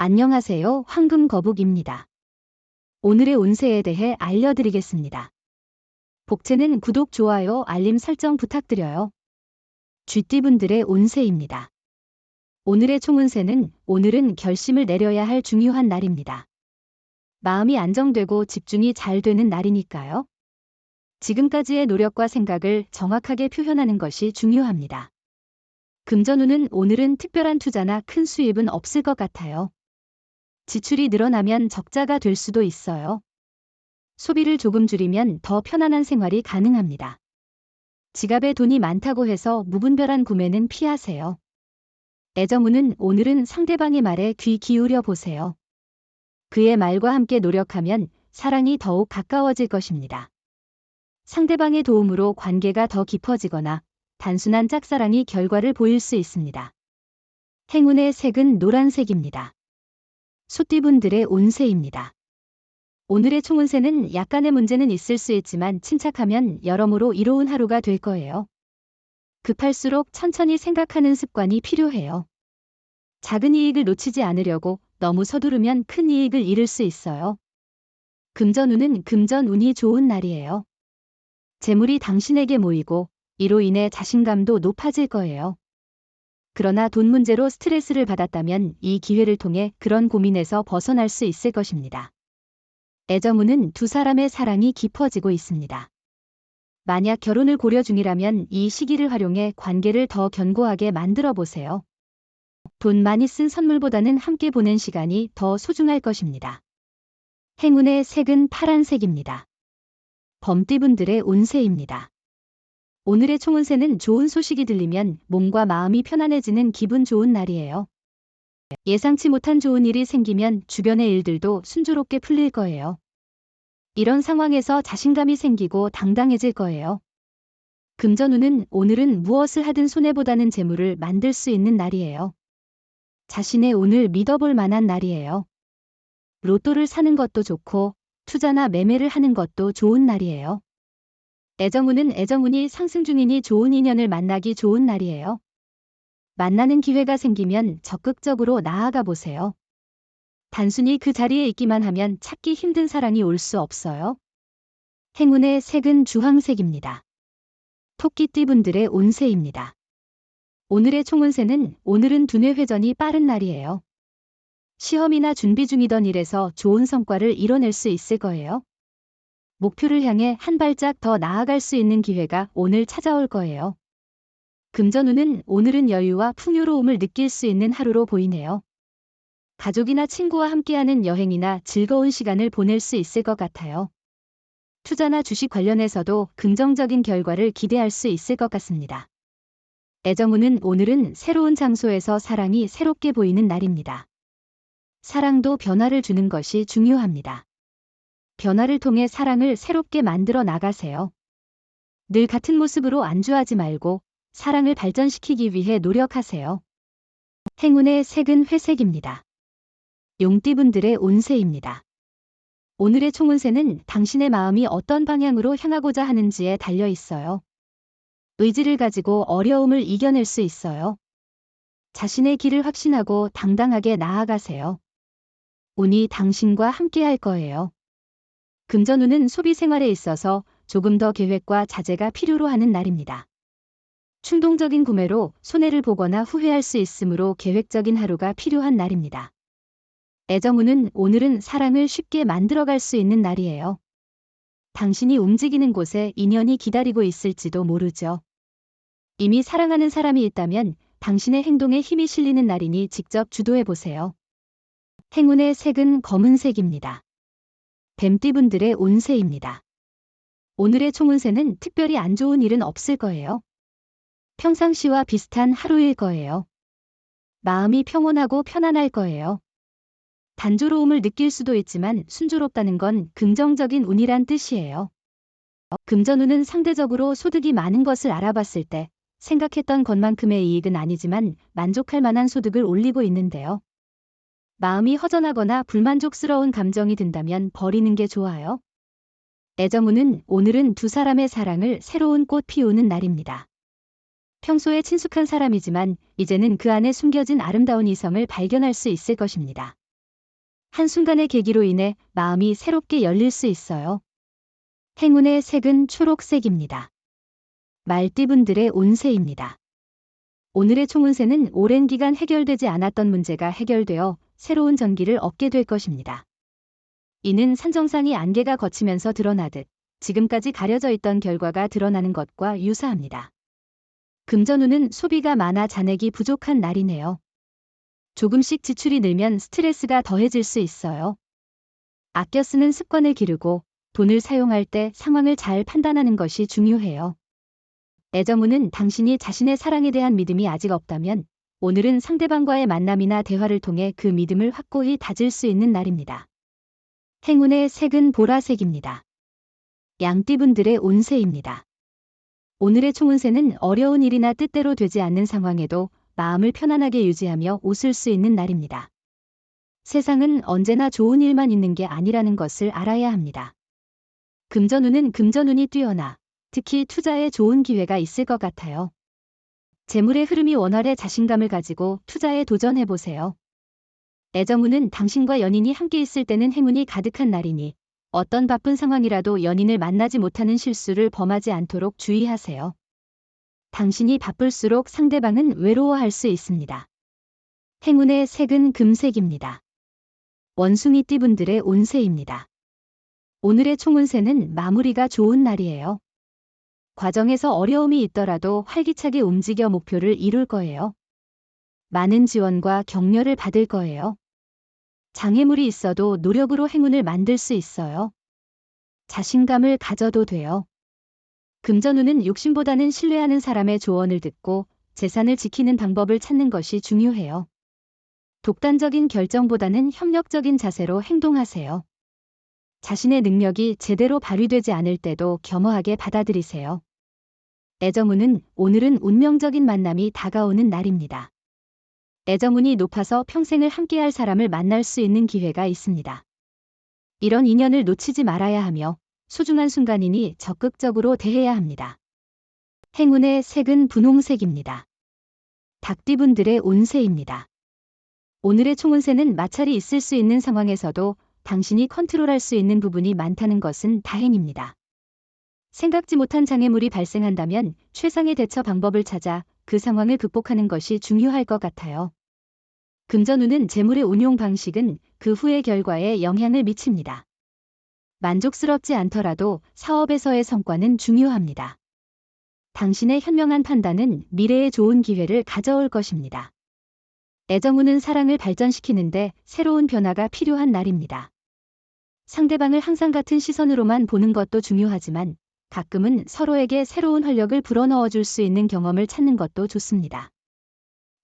안녕하세요. 황금거북입니다. 오늘의 운세에 대해 알려드리겠습니다. 복채는 구독, 좋아요, 알림 설정 부탁드려요. 쥐띠분들의 운세입니다. 오늘의 총운세는 오늘은 결심을 내려야 할 중요한 날입니다. 마음이 안정되고 집중이 잘 되는 날이니까요. 지금까지의 노력과 생각을 정확하게 표현하는 것이 중요합니다. 금전운은 오늘은 특별한 투자나 큰 수입은 없을 것 같아요. 지출이 늘어나면 적자가 될 수도 있어요. 소비를 조금 줄이면 더 편안한 생활이 가능합니다. 지갑에 돈이 많다고 해서 무분별한 구매는 피하세요. 애정운은 오늘은 상대방의 말에 귀 기울여 보세요. 그의 말과 함께 노력하면 사랑이 더욱 가까워질 것입니다. 상대방의 도움으로 관계가 더 깊어지거나 단순한 짝사랑이 결과를 보일 수 있습니다. 행운의 색은 노란색입니다. 소띠분들의 운세입니다. 오늘의 총운세는 약간의 문제는 있을 수 있지만 침착하면 여러모로 이로운 하루가 될 거예요. 급할수록 천천히 생각하는 습관이 필요해요. 작은 이익을 놓치지 않으려고 너무 서두르면 큰 이익을 잃을 수 있어요. 금전운은 금전운이 좋은 날이에요. 재물이 당신에게 모이고 이로 인해 자신감도 높아질 거예요. 그러나 돈 문제로 스트레스를 받았다면 이 기회를 통해 그런 고민에서 벗어날 수 있을 것입니다. 애정운은 두 사람의 사랑이 깊어지고 있습니다. 만약 결혼을 고려 중이라면 이 시기를 활용해 관계를 더 견고하게 만들어 보세요. 돈 많이 쓴 선물보다는 함께 보낸 시간이 더 소중할 것입니다. 행운의 색은 파란색입니다. 범띠분들의 운세입니다. 오늘의 총운세는 좋은 소식이 들리면 몸과 마음이 편안해지는 기분 좋은 날이에요. 예상치 못한 좋은 일이 생기면 주변의 일들도 순조롭게 풀릴 거예요. 이런 상황에서 자신감이 생기고 당당해질 거예요. 금전운은 오늘은 무엇을 하든 손해보다는 재물을 만들 수 있는 날이에요. 자신의 운을 믿어볼 만한 날이에요. 로또를 사는 것도 좋고 투자나 매매를 하는 것도 좋은 날이에요. 애정운은 애정운이 상승 중이니 좋은 인연을 만나기 좋은 날이에요. 만나는 기회가 생기면 적극적으로 나아가 보세요. 단순히 그 자리에 있기만 하면 찾기 힘든 사랑이 올 수 없어요. 행운의 색은 주황색입니다. 토끼띠분들의 운세입니다. 오늘의 총운세는 오늘은 두뇌 회전이 빠른 날이에요. 시험이나 준비 중이던 일에서 좋은 성과를 이뤄낼 수 있을 거예요. 목표를 향해 한 발짝 더 나아갈 수 있는 기회가 오늘 찾아올 거예요. 금전운은 오늘은 여유와 풍요로움을 느낄 수 있는 하루로 보이네요. 가족이나 친구와 함께하는 여행이나 즐거운 시간을 보낼 수 있을 것 같아요. 투자나 주식 관련해서도 긍정적인 결과를 기대할 수 있을 것 같습니다. 애정운은 오늘은 새로운 장소에서 사랑이 새롭게 보이는 날입니다. 사랑도 변화를 주는 것이 중요합니다. 변화를 통해 사랑을 새롭게 만들어 나가세요. 늘 같은 모습으로 안주하지 말고 사랑을 발전시키기 위해 노력하세요. 행운의 색은 회색입니다. 용띠분들의 운세입니다. 오늘의 총운세는 당신의 마음이 어떤 방향으로 향하고자 하는지에 달려 있어요. 의지를 가지고 어려움을 이겨낼 수 있어요. 자신의 길을 확신하고 당당하게 나아가세요. 운이 당신과 함께 할 거예요. 금전운은 소비 생활에 있어서 조금 더 계획과 자제가 필요로 하는 날입니다. 충동적인 구매로 손해를 보거나 후회할 수 있으므로 계획적인 하루가 필요한 날입니다. 애정운은 오늘은 사랑을 쉽게 만들어갈 수 있는 날이에요. 당신이 움직이는 곳에 인연이 기다리고 있을지도 모르죠. 이미 사랑하는 사람이 있다면 당신의 행동에 힘이 실리는 날이니 직접 주도해 보세요. 행운의 색은 검은색입니다. 뱀띠분들의 운세입니다. 오늘의 총운세는 특별히 안 좋은 일은 없을 거예요. 평상시와 비슷한 하루일 거예요. 마음이 평온하고 편안할 거예요. 단조로움을 느낄 수도 있지만 순조롭다는 건 긍정적인 운이란 뜻이에요. 금전운은 상대적으로 소득이 많은 것을 알아봤을 때 생각했던 것만큼의 이익은 아니지만 만족할 만한 소득을 올리고 있는데요. 마음이 허전하거나 불만족스러운 감정이 든다면 버리는 게 좋아요. 애정운은 오늘은 두 사람의 사랑을 새로운 꽃 피우는 날입니다. 평소에 친숙한 사람이지만 이제는 그 안에 숨겨진 아름다운 이성을 발견할 수 있을 것입니다. 한순간의 계기로 인해 마음이 새롭게 열릴 수 있어요. 행운의 색은 초록색입니다. 말띠분들의 운세입니다. 오늘의 총운세는 오랜 기간 해결되지 않았던 문제가 해결되어 새로운 전기를 얻게 될 것입니다. 이는 산정상이 안개가 걷히면서 드러나듯 지금까지 가려져 있던 결과가 드러나는 것과 유사합니다. 금전운은 소비가 많아 잔액이 부족한 날이네요. 조금씩 지출이 늘면 스트레스가 더해질 수 있어요. 아껴 쓰는 습관을 기르고 돈을 사용할 때 상황을 잘 판단하는 것이 중요해요. 애정운은 당신이 자신의 사랑에 대한 믿음이 아직 없다면 오늘은 상대방과의 만남이나 대화를 통해 그 믿음을 확고히 다질 수 있는 날입니다. 행운의 색은 보라색입니다. 양띠분들의 운세입니다. 오늘의 총운세는 어려운 일이나 뜻대로 되지 않는 상황에도 마음을 편안하게 유지하며 웃을 수 있는 날입니다. 세상은 언제나 좋은 일만 있는 게 아니라는 것을 알아야 합니다. 금전운은 금전운이 뛰어나 특히 투자에 좋은 기회가 있을 것 같아요. 재물의 흐름이 원활해 자신감을 가지고 투자에 도전해보세요. 애정운은 당신과 연인이 함께 있을 때는 행운이 가득한 날이니 어떤 바쁜 상황이라도 연인을 만나지 못하는 실수를 범하지 않도록 주의하세요. 당신이 바쁠수록 상대방은 외로워할 수 있습니다. 행운의 색은 금색입니다. 원숭이띠분들의 운세입니다. 오늘의 총운세는 마무리가 좋은 날이에요. 과정에서 어려움이 있더라도 활기차게 움직여 목표를 이룰 거예요. 많은 지원과 격려를 받을 거예요. 장애물이 있어도 노력으로 행운을 만들 수 있어요. 자신감을 가져도 돼요. 금전운은 욕심보다는 신뢰하는 사람의 조언을 듣고 재산을 지키는 방법을 찾는 것이 중요해요. 독단적인 결정보다는 협력적인 자세로 행동하세요. 자신의 능력이 제대로 발휘되지 않을 때도 겸허하게 받아들이세요. 애정운은 오늘은 운명적인 만남이 다가오는 날입니다. 애정운이 높아서 평생을 함께할 사람을 만날 수 있는 기회가 있습니다. 이런 인연을 놓치지 말아야 하며 소중한 순간이니 적극적으로 대해야 합니다. 행운의 색은 분홍색입니다. 닭띠분들의 운세입니다. 오늘의 총운세는 마찰이 있을 수 있는 상황에서도 당신이 컨트롤할 수 있는 부분이 많다는 것은 다행입니다. 생각지 못한 장애물이 발생한다면 최상의 대처 방법을 찾아 그 상황을 극복하는 것이 중요할 것 같아요. 금전운은 재물의 운용 방식은 그 후의 결과에 영향을 미칩니다. 만족스럽지 않더라도 사업에서의 성과는 중요합니다. 당신의 현명한 판단은 미래에 좋은 기회를 가져올 것입니다. 애정운은 사랑을 발전시키는데 새로운 변화가 필요한 날입니다. 상대방을 항상 같은 시선으로만 보는 것도 중요하지만 가끔은 서로에게 새로운 활력을 불어넣어 줄 수 있는 경험을 찾는 것도 좋습니다.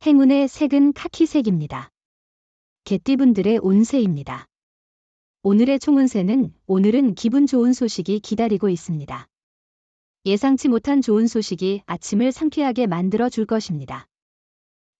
행운의 색은 카키색입니다. 개띠분들의 운세입니다. 오늘의 총운세는 오늘은 기분 좋은 소식이 기다리고 있습니다. 예상치 못한 좋은 소식이 아침을 상쾌하게 만들어 줄 것입니다.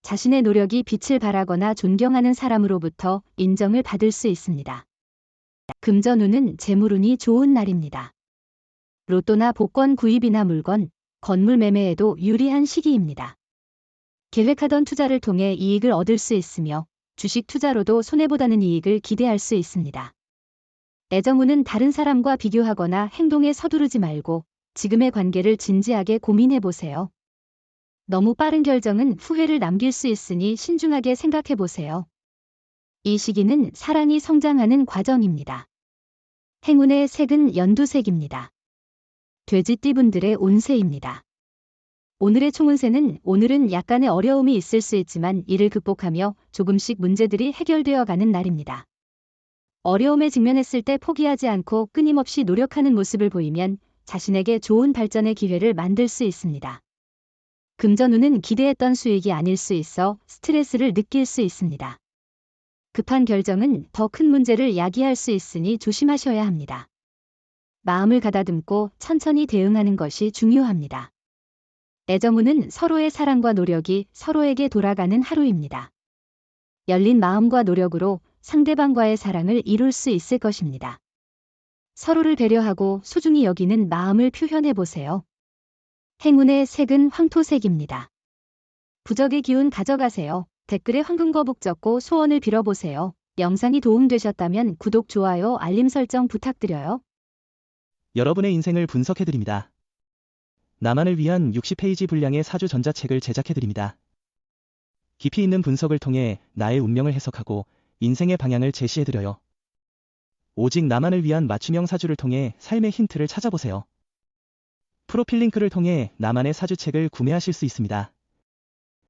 자신의 노력이 빛을 발하거나 존경하는 사람으로부터 인정을 받을 수 있습니다. 금전운은 재물운이 좋은 날입니다. 로또나 복권 구입이나 물건, 건물 매매에도 유리한 시기입니다. 계획하던 투자를 통해 이익을 얻을 수 있으며 주식 투자로도 손해보다는 이익을 기대할 수 있습니다. 애정운은 다른 사람과 비교하거나 행동에 서두르지 말고 지금의 관계를 진지하게 고민해보세요. 너무 빠른 결정은 후회를 남길 수 있으니 신중하게 생각해보세요. 이 시기는 사랑이 성장하는 과정입니다. 행운의 색은 연두색입니다. 돼지띠분들의 운세입니다. 오늘의 총운세는 오늘은 약간의 어려움이 있을 수 있지만 이를 극복하며 조금씩 문제들이 해결되어 가는 날입니다. 어려움에 직면했을 때 포기하지 않고 끊임없이 노력하는 모습을 보이면 자신에게 좋은 발전의 기회를 만들 수 있습니다. 금전운은 기대했던 수익이 아닐 수 있어 스트레스를 느낄 수 있습니다. 급한 결정은 더 큰 문제를 야기할 수 있으니 조심하셔야 합니다. 마음을 가다듬고 천천히 대응하는 것이 중요합니다. 애정운은 서로의 사랑과 노력이 서로에게 돌아가는 하루입니다. 열린 마음과 노력으로 상대방과의 사랑을 이룰 수 있을 것입니다. 서로를 배려하고 소중히 여기는 마음을 표현해 보세요. 행운의 색은 황토색입니다. 부적의 기운 가져가세요. 댓글에 황금거북 적고 소원을 빌어보세요. 영상이 도움되셨다면 구독, 좋아요, 알림 설정 부탁드려요. 여러분의 인생을 분석해드립니다. 나만을 위한 60페이지 분량의 사주 전자책을 제작해드립니다. 깊이 있는 분석을 통해 나의 운명을 해석하고 인생의 방향을 제시해드려요. 오직 나만을 위한 맞춤형 사주를 통해 삶의 힌트를 찾아보세요. 프로필 링크를 통해 나만의 사주책을 구매하실 수 있습니다.